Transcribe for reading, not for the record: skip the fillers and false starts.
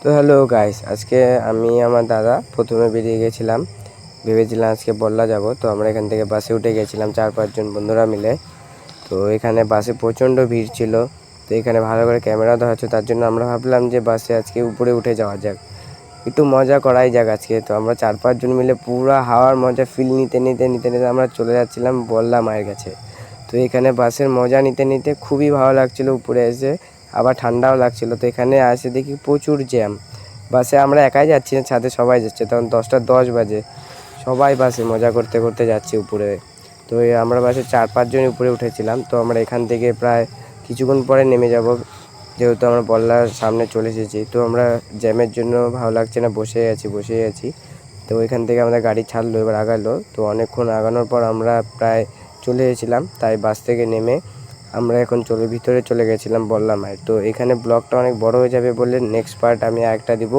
তো hello guys, আজকে আমি আমার দাদা প্রথমে বেরিয়ে গেছিলাম। ভেবেছিলাম আজকে বল্লা যাব। তো আমরা এখান থেকে বাসে উঠে গেছিলাম 4-5 জন বন্ধুরা মিলে। তো এখানে বাসে প্রচণ্ড ভিড় ছিল। তো এখানে ভালো করে ক্যামেরা ধরা হচ্ছে, তার জন্য আমরা ভাবলাম যে বাসে আজকে উপরে উঠে যাওয়া যাক, একটু মজা করাই যাক আজকে। তো আমরা 4-5 জন মিলে পুরো হাওয়ার মজা ফিল নিতে নিতে নিতে নিতে আমরা চলে যাচ্ছিলাম বল্লা মায়ের কাছে। তো এখানে বাসের মজা নিতে নিতে খুবই ভালো লাগছিলো উপরে এসে, আবার ঠান্ডাও লাগছিলো। তো এখানে আসে দেখি প্রচুর জ্যাম। বাসে আমরা একাই যাচ্ছি না, সাথে সবাই যাচ্ছে। তখন 10টা 10 বাজে, সবাই বাসে মজা করতে করতে যাচ্ছি উপরে। তো আমরা বাসে 4-5 জন উপরে উঠেছিলাম। তো আমরা এখান থেকে প্রায় কিছুক্ষণ পরে নেমে যাব, যেহেতু আমরা বল্লার সামনে চলে এসেছি। তো আমরা জ্যামের জন্য ভালো লাগছে না, বসেই আছি। তো ওইখান থেকে আমাদের গাড়ি ছাড়লো, এবার আগালো। তো অনেকক্ষণ আগানোর পর আমরা প্রায় চলে এসেছিলাম। তাই বাস থেকে নেমে আমরা এখন ভিতরে চলে গেছিলাম বল্লা মায়ের। তো এখানে ব্লগটা অনেক বড় হয়ে যাবে বলে নেক্সট পার্ট আমি আরেকটা দিব।